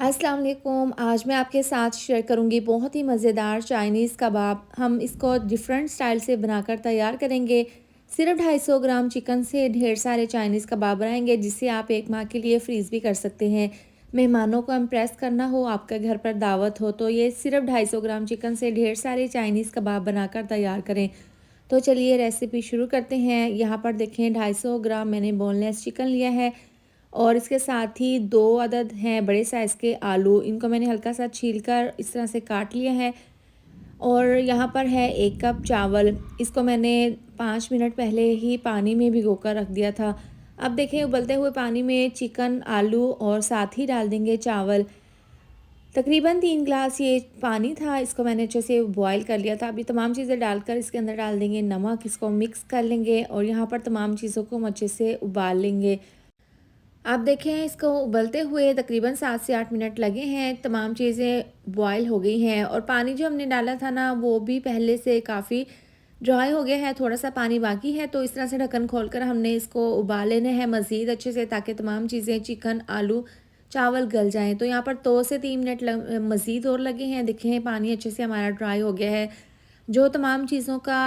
अस्सलाम वालेकुम। आज मैं आपके साथ शेयर करूंगी बहुत ही मज़ेदार चाइनीज़ कबाब। हम इसको डिफरेंट स्टाइल से बनाकर तैयार करेंगे। सिर्फ 250 ग्राम चिकन से ढेर सारे चाइनीज़ कबाब बनाएंगे, जिससे आप एक माह के लिए फ्रीज़ भी कर सकते हैं। मेहमानों को इम्प्रेस करना हो, आपके घर पर दावत हो, तो ये सिर्फ 250 ग्राम चिकन से ढेर सारे चाइनीज़ कबाब बनाकर तैयार करें। तो चलिए रेसिपी शुरू करते हैं। यहाँ पर देखें 250 ग्राम मैंने बोनलेस चिकन लिया है और इसके साथ ही 2 अदद हैं बड़े साइज़ के आलू। इनको मैंने हल्का सा छीलकर इस तरह से काट लिया है। और यहाँ पर है 1 कप चावल। इसको मैंने 5 मिनट पहले ही पानी में भिगोकर रख दिया था। अब देखें उबलते हुए पानी में चिकन, आलू और साथ ही डाल देंगे चावल। तकरीबन 3 ग्लास ये पानी था, इसको मैंने अच्छे से बॉयल कर लिया था। अभी तमाम चीज़ें डालकर इसके अंदर डाल देंगे नमक, इसको मिक्स कर लेंगे और यहाँ पर तमाम चीज़ों को हम अच्छे से उबाल लेंगे। आप देखें इसको उबलते हुए तकरीबन 7 से 8 मिनट लगे हैं। तमाम चीज़ें बॉयल हो गई हैं और पानी जो हमने डाला था ना, वो भी पहले से काफ़ी ड्राई हो गया है। थोड़ा-सा पानी बाकी है, तो इस तरह से ढक्कन खोलकर हमने इसको उबाल लेना है मज़ीद अच्छे से, ताकि तमाम चीज़ें चिकन, आलू, चावल गल जाएँ। तो यहाँ पर 2 से 3 मिनट मज़ीद और लगे हैं। देखें पानी अच्छे से हमारा ड्राई हो गया है। जो तमाम चीज़ों का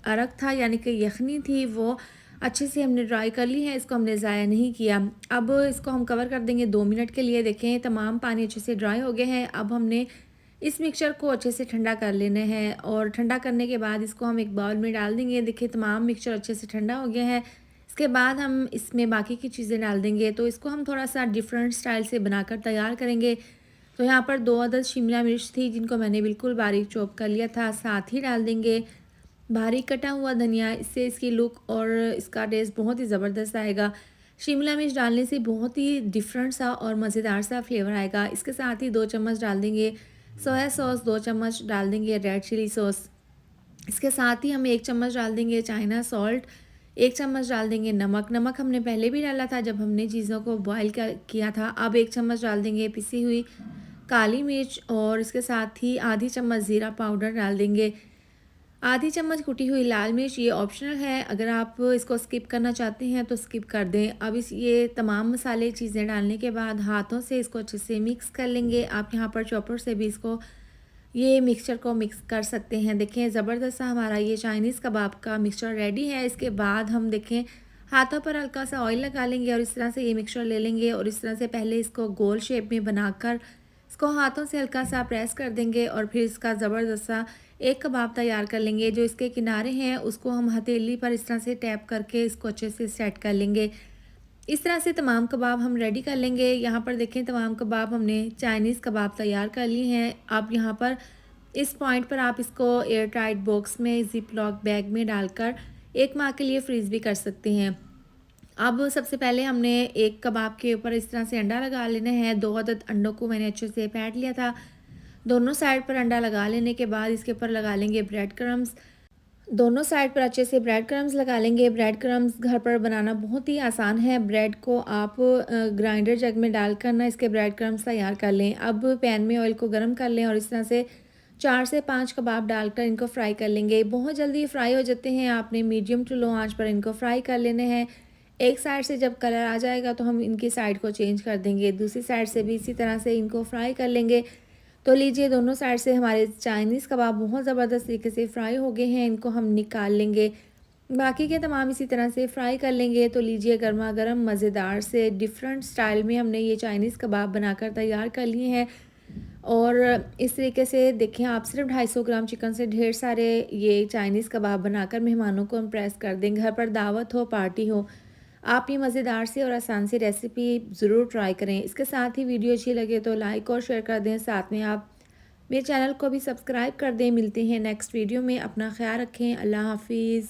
अरक था, यानी कि यखनी थी, वो अच्छे से हमने ड्राई कर ली है। इसको हमने ज़ाया नहीं किया। अब इसको हम कवर कर देंगे 2 मिनट के लिए। देखें तमाम पानी अच्छे से ड्राई हो गए हैं। अब हमने इस मिक्सचर को अच्छे से ठंडा कर लेना है और ठंडा करने के बाद इसको हम एक बाउल में डाल देंगे। देखिए तमाम मिक्सचर अच्छे से ठंडा हो गया है। इसके बाद हम इसमें बाकी की चीज़ें डाल देंगे। तो इसको हम थोड़ा सा डिफरेंट स्टाइल से बनाकर तैयार करेंगे। तो यहाँ पर 2 अदद शिमला मिर्च थी, जिनको मैंने बिल्कुल बारीक चॉप कर लिया था। साथ ही डाल देंगे बारीक कटा हुआ धनिया। इससे इसकी लुक और इसका टेस्ट बहुत ही ज़बरदस्त आएगा। शिमला मिर्च डालने से बहुत ही डिफरेंट सा और मज़ेदार सा फ्लेवर आएगा। इसके साथ ही 2 चम्मच डाल देंगे सोया सॉस, 2 चम्मच डाल देंगे रेड चिली सॉस। इसके साथ ही हम 1 चम्मच डाल देंगे चाइना सॉल्ट, 1 चम्मच डाल देंगे नमक। नमक हमने पहले भी डाला था जब हमने चीज़ों को बॉयल किया था। अब 1 चम्मच डाल देंगे पिसी हुई काली मिर्च और इसके साथ ही आधी चम्मच ज़ीरा पाउडर डाल देंगे। आधी चम्मच कुटी हुई लाल मिर्च, ये ऑप्शनल है, अगर आप इसको स्किप करना चाहते हैं तो स्किप कर दें। अब इस ये तमाम मसाले चीज़ें डालने के बाद हाथों से इसको अच्छे से मिक्स कर लेंगे। आप यहाँ पर चॉपर से भी इसको ये मिक्सचर को मिक्स कर सकते हैं। देखें ज़बरदस्त सा हमारा ये चाइनीज़ कबाब का मिक्सचर रेडी है। इसके बाद हम देखें हाथों पर हल्का सा ऑयल लगा लेंगे और इस तरह से ये मिक्सचर ले लेंगे और इस तरह से पहले इसको गोल शेप में बनाकर इसको हाथों से हल्का सा प्रेस कर देंगे और फिर इसका ज़बरदस्त सा एक कबाब तैयार कर लेंगे। जो इसके किनारे हैं उसको हम हथेली पर इस तरह से टैप करके इसको अच्छे से सेट कर लेंगे। इस तरह से तमाम कबाब हम रेडी कर लेंगे। यहाँ पर देखें तमाम कबाब हमने चाइनीज़ कबाब तैयार कर लिए हैं। आप यहाँ पर इस पॉइंट पर आप इसको एयर टाइट बॉक्स में ज़िप लॉक बैग में डालकर 1 माह के लिए फ्रीज़ भी कर सकते हैं। अब सबसे पहले हमने एक कबाब के ऊपर इस तरह से अंडा लगा लेना है। 2 अदद अंडों को मैंने अच्छे से फेंट लिया था। दोनों साइड पर अंडा लगा लेने के बाद इसके ऊपर लगा लेंगे ब्रेड क्रम्स। दोनों साइड पर अच्छे से ब्रेड क्रम्स लगा लेंगे। ब्रेड क्रम्स घर पर बनाना बहुत ही आसान है। ब्रेड को आप ग्राइंडर जग में डालकर ना इसके ब्रेड क्रम्स तैयार कर लें। अब पैन में ऑयल को गर्म कर लें और इस तरह से 4 से 5 कबाब डालकर इनको फ्राई कर लेंगे। बहुत जल्दी फ्राई हो जाते हैं। आपने मीडियम टू लो आंच पर इनको फ्राई कर लेने हैं। एक साइड से जब कलर आ जाएगा तो हम इनकी साइड को चेंज कर देंगे। दूसरी साइड से भी इसी तरह से इनको फ्राई कर लेंगे। तो लीजिए दोनों साइड से हमारे चाइनीज़ कबाब बहुत ज़बरदस्त तरीके से फ्राई हो गए हैं। इनको हम निकाल लेंगे। बाकी के तमाम इसी तरह से फ्राई कर लेंगे। तो लीजिए गर्मा गर्म मज़ेदार से डिफरेंट स्टाइल में हमने ये चाइनीज़ कबाब बनाकर तैयार कर लिए हैं। और इस तरीके से देखें आप सिर्फ 250 ग्राम चिकन से ढेर सारे ये चाइनीज़ कबाब बनाकर मेहमानों को इम्प्रेस कर दें। घर पर दावत हो, पार्टी हो, आप ये मज़ेदार से और आसान सी रेसिपी ज़रूर ट्राई करें। इसके साथ ही वीडियो अच्छी लगे तो लाइक और शेयर कर दें। साथ में आप मेरे चैनल को भी सब्सक्राइब कर दें। मिलते हैं नेक्स्ट वीडियो में। अपना ख्याल रखें। अल्लाह हाफिज़।